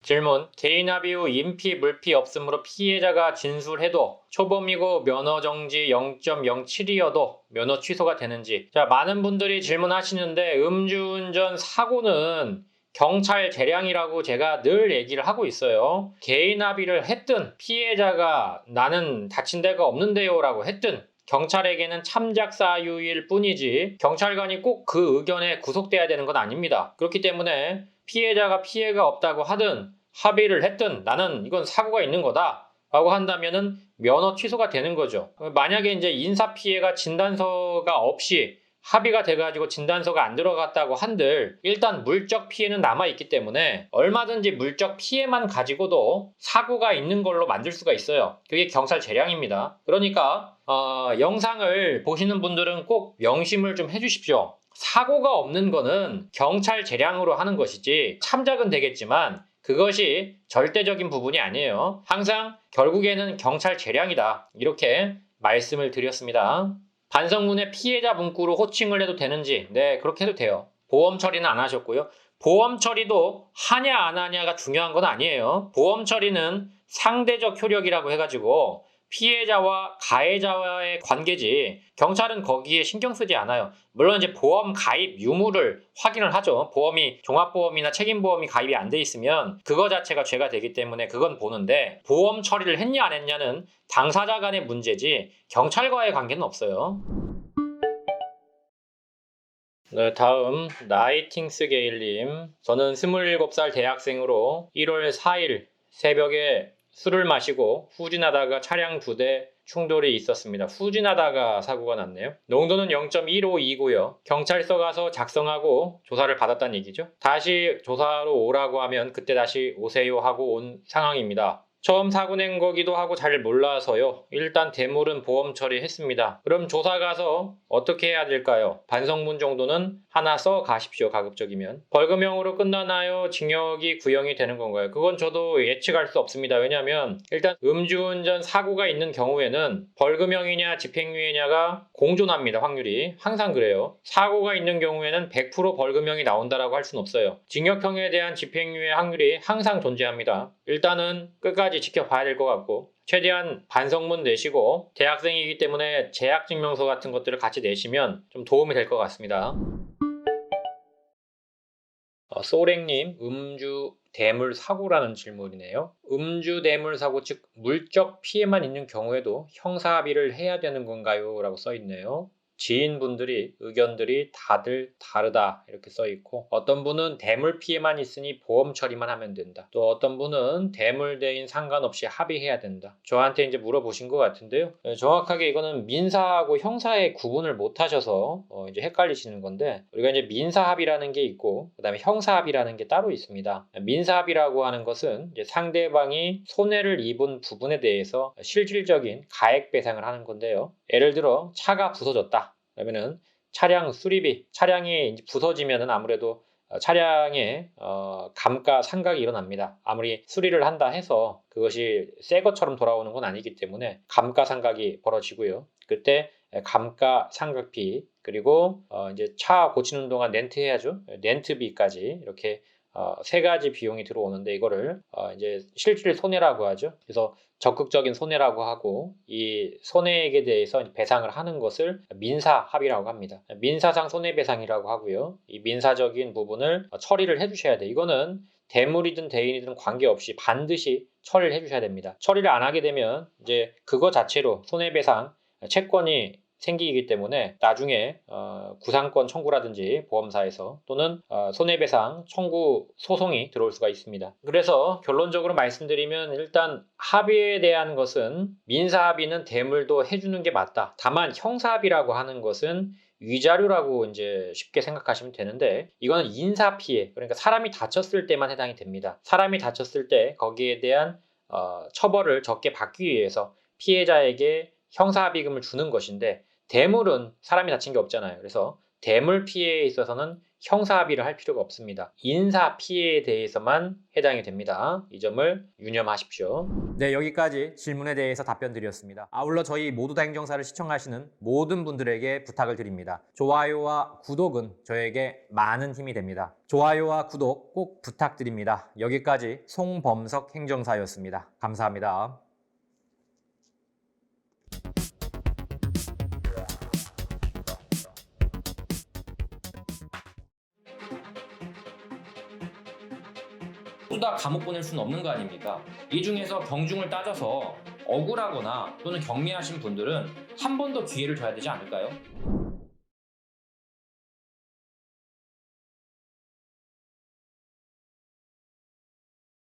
질문. 개인 합의 후 인피, 물피 없음으로 피해자가 진술해도 초범이고 면허정지 0.07이어도 면허 취소가 되는지. 자, 많은 분들이 질문하시는데 음주운전 사고는 경찰 재량이라고 제가 늘 얘기를 하고 있어요. 개인 합의를 했든 피해자가 나는 다친 데가 없는데요 라고 했든 경찰에게는 참작 사유일 뿐이지 경찰관이 꼭 그 의견에 구속돼야 되는 건 아닙니다. 그렇기 때문에 피해자가 피해가 없다고 하든 합의를 했든 나는 이건 사고가 있는 거다 라고 한다면은 면허 취소가 되는 거죠. 만약에 이제 인사피해가 진단서가 없이 합의가 돼가지고 진단서가 안 들어갔다고 한들 일단 물적 피해는 남아있기 때문에 얼마든지 물적 피해만 가지고도 사고가 있는 걸로 만들 수가 있어요. 그게 경찰 재량입니다. 그러니까 영상을 보시는 분들은 꼭 명심을 좀 해주십시오. 사고가 없는 거는 경찰 재량으로 하는 것이지 참작은 되겠지만 그것이 절대적인 부분이 아니에요. 항상 결국에는 경찰 재량이다. 이렇게 말씀을 드렸습니다. 반성문에 피해자 문구로 호칭을 해도 되는지, 네, 그렇게 해도 돼요. 보험 처리는 안 하셨고요. 보험 처리도 하냐 안 하냐가 중요한 건 아니에요. 보험 처리는 상대적 효력이라고 해가지고 피해자와 가해자와의 관계지 경찰은 거기에 신경 쓰지 않아요. 물론 이제 보험 가입 유무를 확인을 하죠. 보험이 종합보험이나 책임보험이 가입이 안 돼 있으면 그거 자체가 죄가 되기 때문에 그건 보는데 보험 처리를 했냐 안 했냐는 당사자 간의 문제지 경찰과의 관계는 없어요. 네, 다음 나이팅스 게일님. 저는 27살 대학생으로 1월 4일 새벽에 술을 마시고 후진하다가 차량 2대 충돌이 있었습니다. 후진하다가 사고가 났네요. 농도는 0.15이고요. 경찰서 가서 작성하고 조사를 받았다는 얘기죠. 다시 조사로 오라고 하면 그때 다시 오세요 하고 온 상황입니다. 처음 사고 낸 거기도 하고 잘 몰라서요. 일단 대물은 보험 처리했습니다. 그럼 조사 가서 어떻게 해야 될까요? 반성문 정도는 하나 써 가십시오. 가급적이면. 벌금형으로 끝나나요? 징역이 구형이 되는 건가요? 그건 저도 예측할 수 없습니다. 왜냐하면 일단 음주운전 사고가 있는 경우에는 벌금형이냐 집행유예냐가 공존합니다. 확률이. 항상 그래요. 사고가 있는 경우에는 100% 벌금형이 나온다라고 할 수는 없어요. 징역형에 대한 집행유예 확률이 항상 존재합니다. 일단은 끝까지 지켜봐야 될 것 같고 최대한 반성문 내시고 대학생이기 때문에 재학증명서 같은 것들을 같이 내시면 좀 도움이 될 것 같습니다. 소랭님, 음주 대물 사고라는 질문이네요. 음주 대물 사고 즉 물적 피해만 있는 경우에도 형사합의를 해야 되는 건가요? 라고 써있네요. 지인분들이 의견들이 다들 다르다 이렇게 써있고 어떤 분은 대물 피해만 있으니 보험 처리만 하면 된다. 또 어떤 분은 대물 대인 상관없이 합의해야 된다. 저한테 이제 물어보신 것 같은데요. 정확하게 이거는 민사하고 형사의 구분을 못 하셔서 이제 헷갈리시는 건데 우리가 이제 민사합의라는 게 있고 그다음에 형사합의라는 게 따로 있습니다. 민사합의라고 하는 것은 이제 상대방이 손해를 입은 부분에 대해서 실질적인 가액 배상을 하는 건데요. 예를 들어 차가 부서졌다. 그러면은 차량 수리비, 차량이 이제 부서지면은 아무래도 차량에 감가상각이 일어납니다. 아무리 수리를 한다 해서 그것이 새 것처럼 돌아오는 건 아니기 때문에 감가상각이 벌어지고요. 그때 감가상각비 그리고 이제 차 고치는 동안 렌트 해야죠. 렌트비까지 이렇게 세 가지 비용이 들어오는데 이거를 이제 실질 손해라고 하죠. 그래서 적극적인 손해라고 하고 이 손해액에 대해서 배상을 하는 것을 민사합의라고 합니다. 민사상 손해배상이라고 하고요. 이 민사적인 부분을 처리를 해주셔야 돼요. 이거는 대물이든 대인이든 관계없이 반드시 처리를 해주셔야 됩니다. 처리를 안 하게 되면 이제 그거 자체로 손해배상 채권이 생기기 때문에 나중에 구상권 청구라든지 보험사에서 또는 손해배상 청구 소송이 들어올 수가 있습니다. 그래서 결론적으로 말씀드리면 일단 합의에 대한 것은 민사합의는 대물도 해주는 게 맞다. 다만 형사합의라고 하는 것은 위자료라고 이제 쉽게 생각하시면 되는데 이거는 인사피해 그러니까 사람이 다쳤을 때만 해당이 됩니다. 사람이 다쳤을 때 거기에 대한 처벌을 적게 받기 위해서 피해자에게 형사합의금을 주는 것인데 대물은 사람이 다친 게 없잖아요. 그래서 대물 피해에 있어서는 형사 합의를 할 필요가 없습니다. 인사 피해에 대해서만 해당이 됩니다. 이 점을 유념하십시오. 네, 여기까지 질문에 대해서 답변 드렸습니다. 아울러 저희 모두 다 행정사를 시청하시는 모든 분들에게 부탁을 드립니다. 좋아요와 구독은 저에게 많은 힘이 됩니다. 좋아요와 구독 꼭 부탁드립니다. 여기까지 송범석 행정사였습니다. 감사합니다. 모두 다 감옥 보낼 수는 없는 거 아닙니까? 이 중에서 경중을 따져서 억울하거나 또는 경미하신 분들은 한 번 더 기회를 줘야 되지 않을까요?